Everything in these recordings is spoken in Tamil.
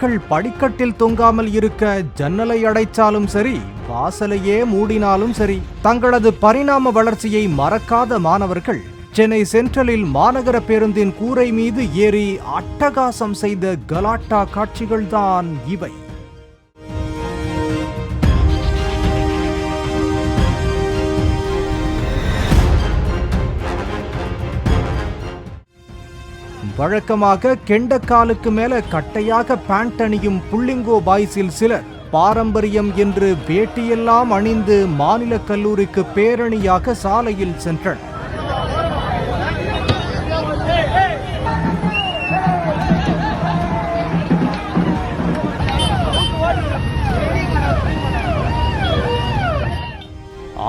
மாணவர்கள் படிக்கட்டில் தொங்காமல் இருக்க ஜன்னலை அடைச்சாலும் சரி, வாசலையே மூடினாலும் சரி, தங்களது பரிணாம வளர்ச்சியை மறக்காத மாணவர்கள் சென்னை சென்ட்ரலில் மாநகர பேருந்தின் கூரை மீது ஏறி அட்டகாசம் செய்த கலாட்டா காட்சிகள்தான் இவை. வழக்கமாக கெண்டக்காலுக்கு மேல கட்டையாக பேண்ட் அணியும் புள்ளிங்கோ பாய்ஸில் சிலர் பாரம்பரியம் என்று வேட்டியெல்லாம் அணிந்து மாநில கல்லூரிக்கு பேரணியாக சாலையில் சென்றனர்.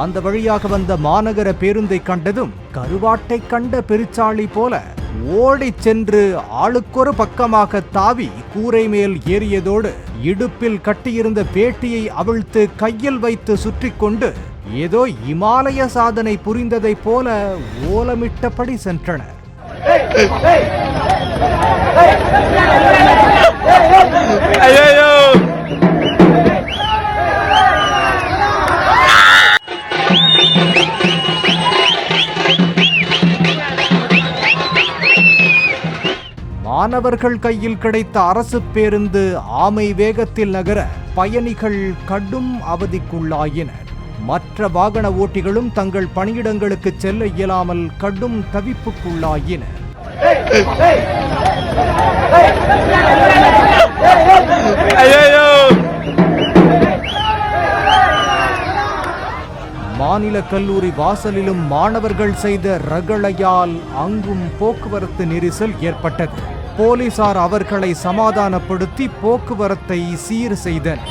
அந்த வழியாக வந்த மாநகர பேருந்தை கண்டதும் கருவாட்டை கண்ட பெருச்சாளி போல ஓடிச் சென்று ஆளுக்கொரு பக்கமாக தாவி கூரை மேல் ஏறியதோடு இடுப்பில் கட்டியிருந்த வேட்டியை அவிழ்த்து கையில் வைத்து சுற்றி கொண்டு ஏதோ இமாலய சாதனை புரிந்ததைப் போல ஓலமிட்டபடி சென்றனர். மாணவர்கள் கையில் கிடைத்த அரசு பேருந்து ஆமை வேகத்தில் நகர பயணிகள் கடும் அவதிக்குள்ளாயினர். மற்ற வாகன ஓட்டிகளும் தங்கள் பணியிடங்களுக்கு செல்ல இயலாமல் கடும் தவிப்புக்குள்ளாயினர். மாநில கல்லூரி வாசலிலும் மாணவர்கள் செய்த ரகளையால் அங்கும் போக்குவரத்து நெரிசல் ஏற்பட்டது. போலீசார் அவர்களை சமாதானப்படுத்தி போக்குவரத்தை சீர் செய்தனர்.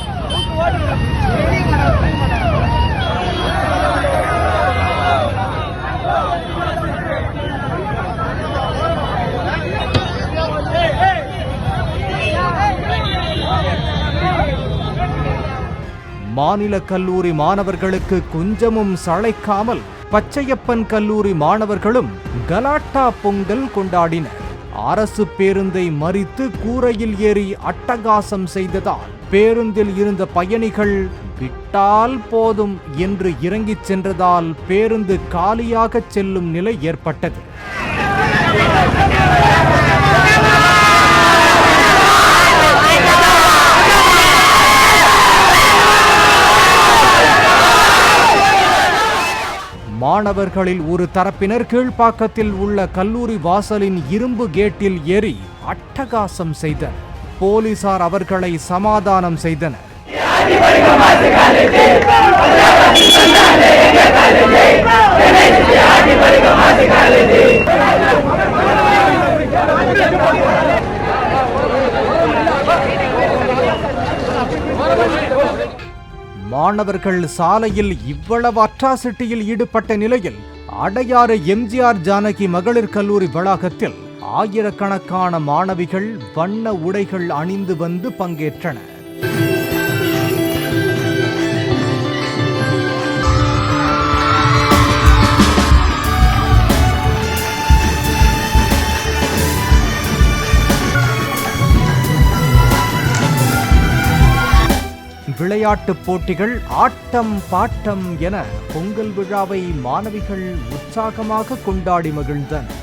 மாநில கல்லூரி மாணவர்களுக்கு கொஞ்சமும் சளைக்காமல் பச்சையப்பன் கல்லூரி மாணவர்களும் கலாட்டா பொங்கல் கொண்டாடினர். அரசு பேருந்தை மறித்து கூரையில் ஏறி அட்டகாசம் செய்ததால் பேருந்தில் இருந்த பயணிகள் விட்டால் போதும் என்று இறங்கிச் சென்றதால் பேருந்து காலியாக செல்லும் நிலை ஏற்பட்டது. மாணவர்களில் ஒரு தரப்பினர் கீழ்ப்பாக்கத்தில் உள்ள கல்லூரி வாசலின் இரும்பு கேட்டில் ஏறி அட்டகாசம் செய்தனர். போலீசார் அவர்களை சமாதானம் செய்தனர். மாணவர்கள் சாலையில் இவ்வளவு அட்ராசிட்டியில் ஈடுபட்ட நிலையில் அடையாறு எம்ஜிஆர் ஜானகி மகளிர் கல்லூரி வளாகத்தில் ஆயிரக்கணக்கான மாணவிகள் வண்ண உடைகள் அணிந்து வந்து பங்கேற்றனர். விளையாட்டுப் போட்டிகள், ஆட்டம் பாட்டம் என பொங்கல் விழாவை மாணவிகள் உற்சாகமாக கொண்டாடி மகிழ்ந்தனர்.